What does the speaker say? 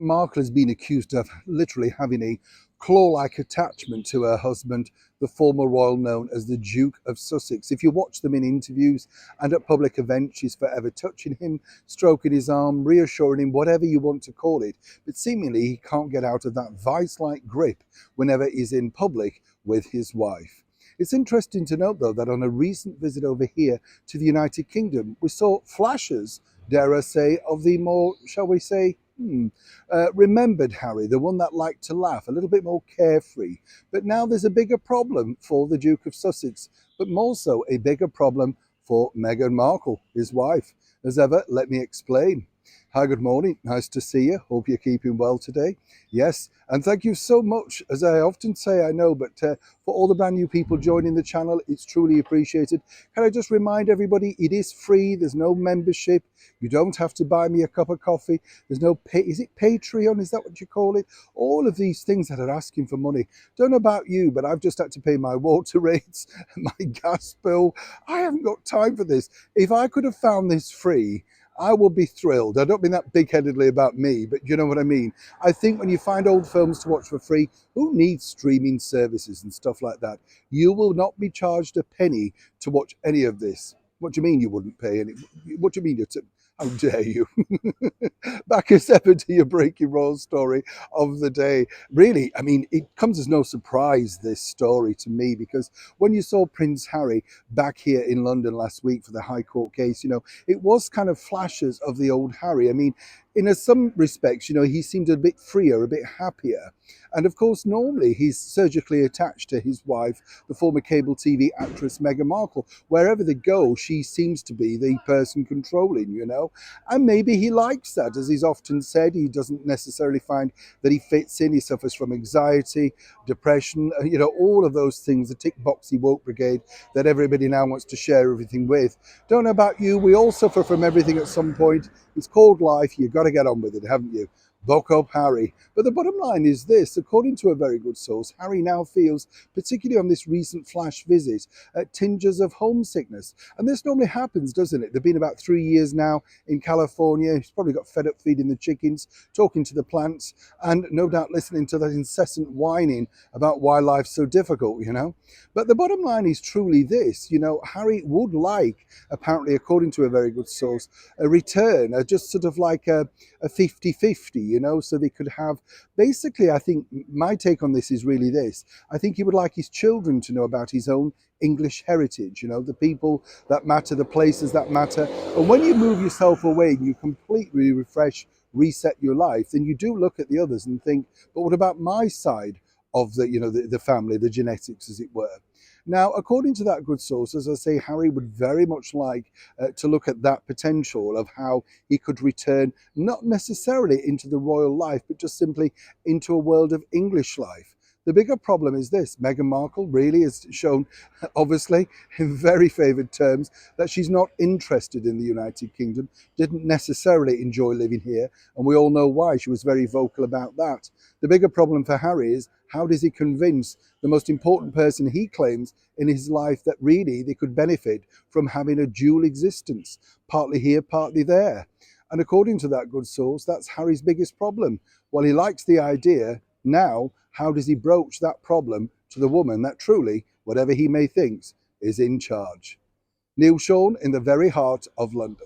Markle has been accused of literally having a claw-like attachment to her husband, the former royal known as the Duke of Sussex. If you watch them in interviews and at public events, she's forever touching him, stroking his arm, reassuring him, whatever you want to call it. But seemingly he can't get out of that vice-like grip whenever he's in public with his wife. It's interesting to note, though, that on a recent visit over here to the United Kingdom, we saw flashes, dare I say, of the more, shall we say, remembered Harry, the one that liked to laugh, a little bit more carefree. But now there's a bigger problem for the Duke of Sussex, but more so a bigger problem for Meghan Markle, his wife. As ever, let me explain. Hi, good morning. Nice to see you. Hope you're keeping well today. Yes, and thank you so much. As I often say, I know, but for all the brand new people joining the channel, it's truly appreciated. Can I just remind everybody, it is free. There's no membership. You don't have to buy me a cup of coffee. There's no pay. Is it Patreon? Is that what you call it? All of these things that are asking for money. Don't know about you, but I've just had to pay my water rates, my gas bill. I haven't got time for this. If I could have found this free, I will be thrilled. I don't mean that big-headedly about me, but you know what I mean. I think when you find old films to watch for free, who needs streaming services and stuff like that? You will not be charged a penny to watch any of this. What do you mean you wouldn't pay any? What do you mean how dare you? Back as ever to your breaking royal story of the day. Really, I mean, it comes as no surprise, this story to me, because when you saw Prince Harry back here in London last week for the High Court case, it was kind of flashes of the old Harry. I mean, in some respects, he seemed a bit freer, a bit happier. And of course, normally he's surgically attached to his wife, the former cable TV actress Meghan Markle. Wherever they go, she seems to be the person controlling, And maybe he likes that. As he's often said, he doesn't necessarily find that he fits in. He suffers from anxiety, depression, all of those things, the tick-boxy woke brigade that everybody now wants to share everything with. Don't know about you, we all suffer from everything at some point. It's called life. You've got to get on with it, haven't you? Buck up, Harry. But the bottom line is this: according to a very good source, Harry now feels, particularly on this recent flash visit, tinges of homesickness. And this normally happens, doesn't it? They've been about 3 years now in California. He's probably got fed up feeding the chickens, talking to the plants, and no doubt listening to that incessant whining about why life's so difficult, But the bottom line is truly this: Harry would like, apparently, according to a very good source, a return, just sort of like a 50-50, so they could have, basically, I think my take on this is really this: I think he would like his children to know about his own English heritage, the people that matter, the places that matter. And when you move yourself away and you completely refresh, reset your life, then you do look at the others and think, but what about my side of the family, the genetics, as it were? Now, according to that good source, as I say, Harry would very much like to look at that potential of how he could return, not necessarily into the royal life, but just simply into a world of English life. The bigger problem is this: Meghan Markle really has shown, obviously, in very favoured terms, that she's not interested in the United Kingdom, didn't necessarily enjoy living here, and we all know why. She was very vocal about that. The bigger problem for Harry is, how does he convince the most important person he claims in his life that really they could benefit from having a dual existence, partly here, partly there? And according to that good source, that's Harry's biggest problem. While he likes the idea, now, how does he broach that problem to the woman that truly, whatever he may think, is in charge? Neil Sean in the very heart of London.